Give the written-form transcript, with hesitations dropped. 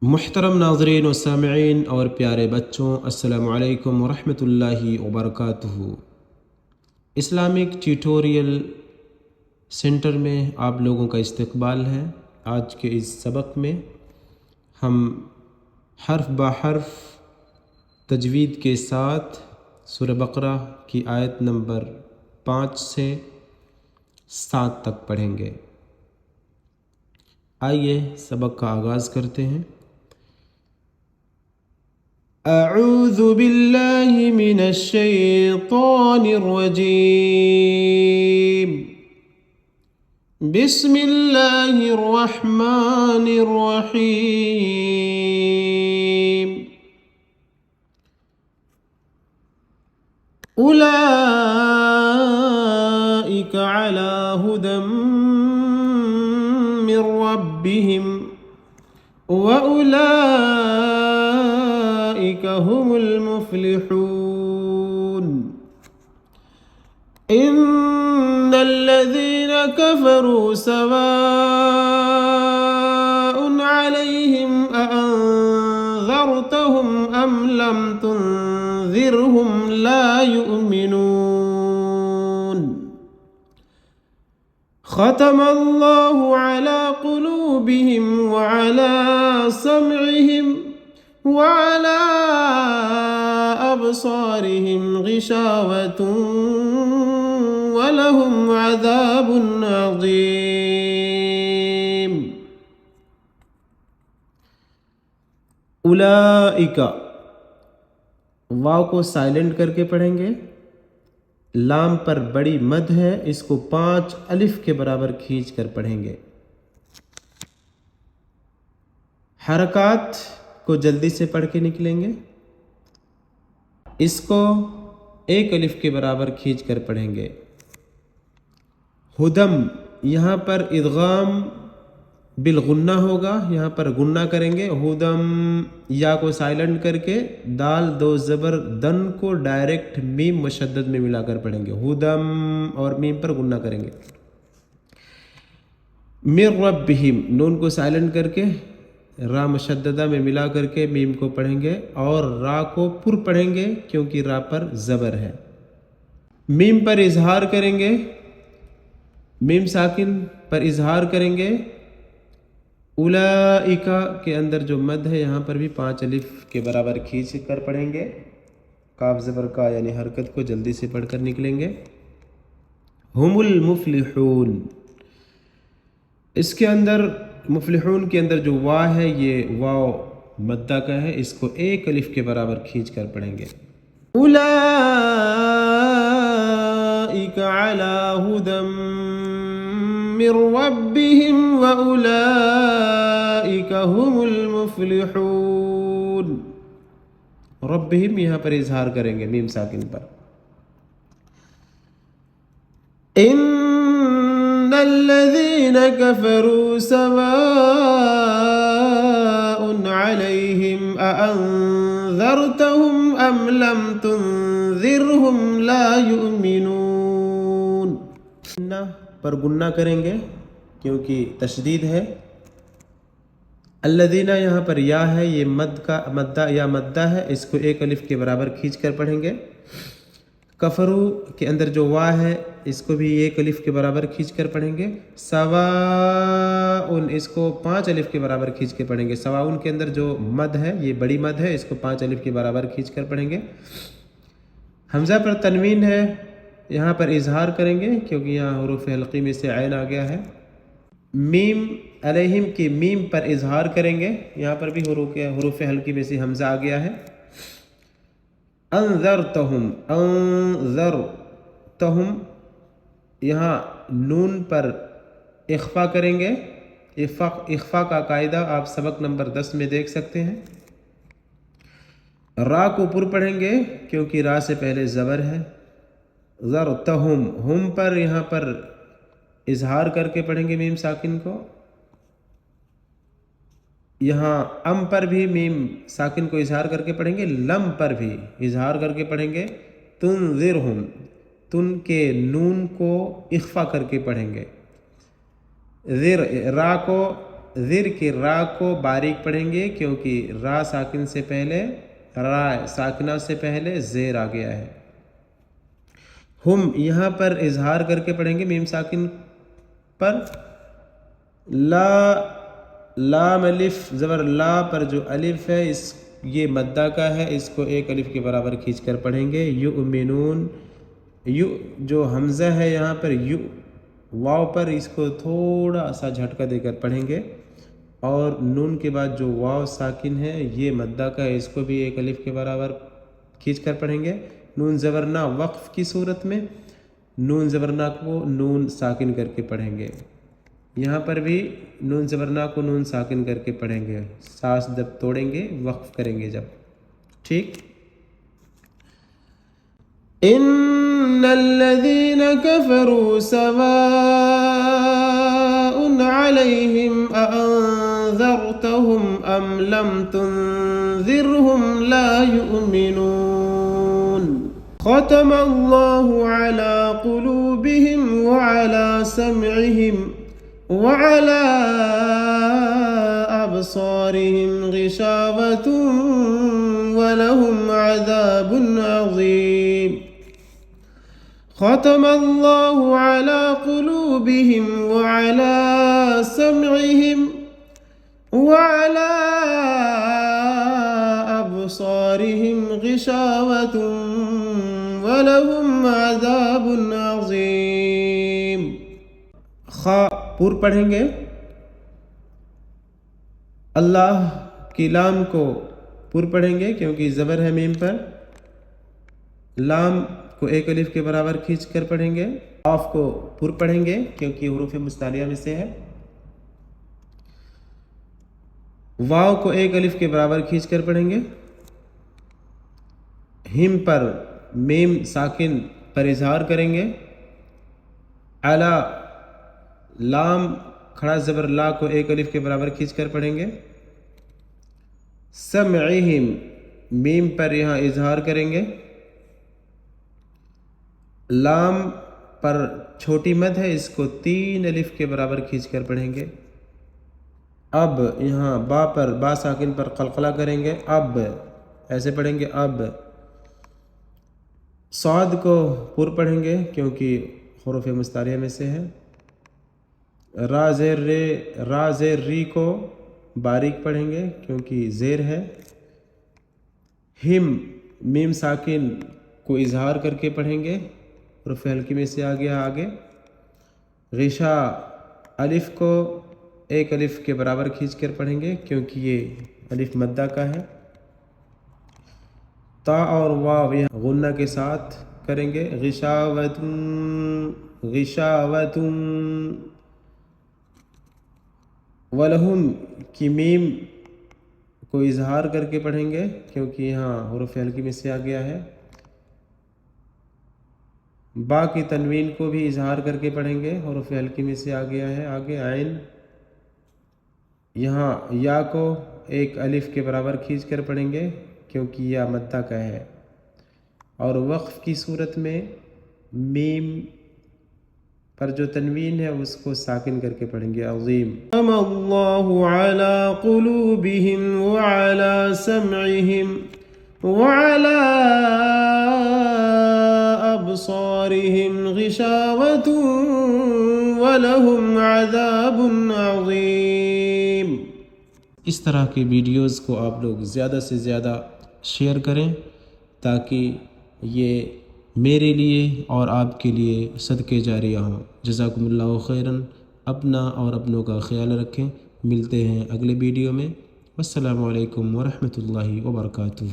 محترم ناظرین و سامعین اور پیارے بچوں، السلام علیکم ورحمۃ اللہ وبرکاتہ۔ اسلامک ٹیوٹوریل سینٹر میں آپ لوگوں کا استقبال ہے۔ آج کے اس سبق میں ہم حرف بہ حرف تجوید کے ساتھ سورہ بقرہ کی آیت نمبر 5 سے 7 تک پڑھیں گے۔ آئیے سبق کا آغاز کرتے ہیں۔ اعوذ باللہ من الشیطان الرجیم، بسم اللہ الرحمن الرحیم۔ اولئک علی ھدی من ربہم وأولئك هم المفلحون۔ إن الذين كفروا سواء عليهم أأنذرتهم أم لم تنذرهم لا يؤمنون۔ ختم الله على قلوبهم وعلى سمعهم وعلى أبصارهم غشاوة ولهم عذاب عظيم۔ اولئک، واو کو سائلنٹ کر کے پڑھیں گے۔ لام پر بڑی مد ہے، اس کو 5 الف کے برابر کھینچ کر پڑھیں گے۔ حرکات کو جلدی سے پڑھ کے نکلیں گے۔ اس کو 1 الف کے برابر کھینچ کر پڑھیں گے۔ ہدم، یہاں پر ادغام بالغنہ ہوگا، یہاں پر گنہ کریں گے۔ ہدم، یا کو سائلنٹ کر کے دال 2 زبر دن کو ڈائریکٹ میم مشدد میں ملا کر پڑھیں گے۔ ہدم، اور میم پر گنہ کریں گے۔ من ربہم، نون کو سائلنٹ کر کے را مشددہ میں ملا کر کے میم کو پڑھیں گے، اور را کو پر پڑھیں گے کیونکہ را پر زبر ہے۔ میم پر اظہار کریں گے، میم ساکن پر اظہار کریں گے۔ اولئک کے اندر جو مد ہے یہاں پر بھی 5 الف کے برابر کھینچ کر پڑھیں گے۔ کاف زبر کا یعنی حرکت کو جلدی سے پڑھ کر نکلیں گے۔ ہم المفلحون، اس کے اندر مفلحون کے اندر جو وا ہے یہ واو مدہ کا ہے، اس کو 1 الف کے برابر کھینچ کر پڑھیں گے۔ اولئک علی ھدی من ربہم واولئک هم المفلحون۔ ربہم یہاں پر اظہار کریں گے میم ساکن پر۔ ان الذين كفروا سواء عليهم أأنذرتهم أم لم تنذرهم لا يؤمنون۔ پر گنہ کریں گے کیونکہ تشدید ہے۔ الذین، یہاں پر یا ہے، یہ مدہ یا مدہ ہے، اس کو 1 الف کے برابر کھینچ کر پڑھیں گے۔ کفرو کے اندر جو وا ہے اس کو بھی 1 الف کے برابر کھینچ کر پڑھیں گے۔ سواء، اس کو 5 الف کے برابر کھینچ کے پڑھیں گے۔ سواء کے اندر جو مد ہے یہ بڑی مد ہے، اس کو 5 الف کے برابر کھینچ کر پڑھیں گے۔ حمزہ پر تنوین ہے، یہاں پر اظہار کریں گے کیونکہ یہاں حروف حلقی میں سے عین آ گیا ہے۔ میم علیہم کی میم پر اظہار کریں گے، یہاں پر بھی حروف حلقی میں سے حمزہ آ گیا ہے۔ انذرتہم، انذرتہم، یہاں نون پر اخفا کریں گے۔ اخفا کا قاعدہ آپ سبق نمبر 10 میں دیکھ سکتے ہیں۔ را کو پر پڑھیں گے کیونکہ را سے پہلے زبر ہے۔ ذرتہم، ہم پر یہاں پر اظہار کر کے پڑھیں گے میم ساکن کو۔ یہاں ام پر بھی میم ساکن کو اظہار کر کے پڑھیں گے، لم پر بھی اظہار کر کے پڑھیں گے۔ تنذرہم، تن کے نون کو اخفا کر کے پڑھیں گے۔ ذر، را کو زر کی را کو باریک پڑھیں گے کیونکہ را ساکن سے پہلے را ساکنہ سے پہلے زیر آ گیا ہے۔ ہم یہاں پر اظہار کر کے پڑھیں گے میم ساکن پر۔ لا لام الف زبر لا پر جو الف ہے یہ مدہ کا ہے، اس کو ایک الف کے برابر کھینچ کر پڑھیں گے۔ یؤمنون یو جو حمزہ ہے یہاں پر یو واو پر اس کو تھوڑا سا جھٹکا دے کر پڑھیں گے، اور نون کے بعد جو واو ساکن ہے یہ مدہ کا ہے، اس کو بھی ایک الف کے برابر کھینچ کر پڑھیں گے۔ نون زبرنا وقف کی صورت میں نون زبرنا کو نون ساکن کر کے پڑھیں گے، یہاں پر بھی نون زبرنا کو نون ساکن کر کے پڑھیں گے، سانس جب توڑیں گے وقف کریں گے جب، ٹھیک۔ ان الذين كفروا سواء عليهم أأنذرتهم ام لم تنذرهم لا يؤمنون ختم الله على قلوبهم وعلى سمعهم وعلى أبصارهم غشاوة ولهم عذاب عظيم ختم الله على قلوبهم وعلى سمعهم وعلى أبصارهم غشاوة ولهم عذاب عظيم۔ خا پور پڑھیں گے، اللہ کی لام کو پور پڑھیں گے کیونکہ زبر ہے میم پر، لام کو ایک الف کے برابر کھینچ کر پڑھیں گے۔ قاف کو پور پڑھیں گے کیونکہ حروف مستعلیہ میں سے ہے۔ واو کو ایک الف کے برابر کھینچ کر پڑھیں گے۔ ہم پر میم ساکن پر اظہار کریں گے۔ علا لام کھڑا زبر لا کو ایک الف کے برابر کھینچ کر پڑھیں گے۔ سمعہم میم پر یہاں اظہار کریں گے۔ لام پر چھوٹی مد ہے، اس کو 3 الف کے برابر کھینچ کر پڑھیں گے۔ اب یہاں با پر با ساکن پر قلقلہ کریں گے، اب ایسے پڑھیں گے اب۔ صاد کو پور پڑھیں گے کیونکہ حروف مستعلیہ میں سے ہے۔ را زیر ری کو باریک پڑھیں گے کیونکہ زیر ہے۔ ہم میم ساکن کو اظہار کر کے پڑھیں گے، حروف ہلکی میں سے آگے۔ غشا الف کو ایک الف کے برابر کھینچ کر پڑھیں گے کیونکہ یہ الف مدہ کا ہے۔ تا اور واو یہاں غنہ کے ساتھ کریں گے، غشاوتن ولہم کی میم کو اظہار کر کے پڑھیں گے کیونکہ یہاں حروف ہلکی میں سے آ گیا ہے۔ با کی تنوین کو بھی اظہار کر کے پڑھیں گے، حروف ہلکی میں سے آ گیا ہے آگے۔ عین یہاں یا کو ایک الف کے برابر کھینچ کر پڑھیں گے کیونکہ یا مدہ کا ہے، اور وقف کی صورت میں میم پر جو تنوین ہے اس کو ساکن کر کے پڑھیں گے۔ عظیم ختم اللہ علی قلوبہم وعلی سمعہم وعلی أبصارهم غشاوة ولهم عذاب عظيم۔ اس طرح کے ویڈیوز کو آپ لوگ زیادہ سے زیادہ شیئر کریں تاکہ یہ میرے لیے اور آپ کے لیے صدقے جاریہ ہوں۔ جزاکم اللہ خیراً، اپنا اور اپنوں کا خیال رکھیں۔ ملتے ہیں اگلے ویڈیو میں۔ السلام علیکم ورحمۃ اللہ وبرکاتہ۔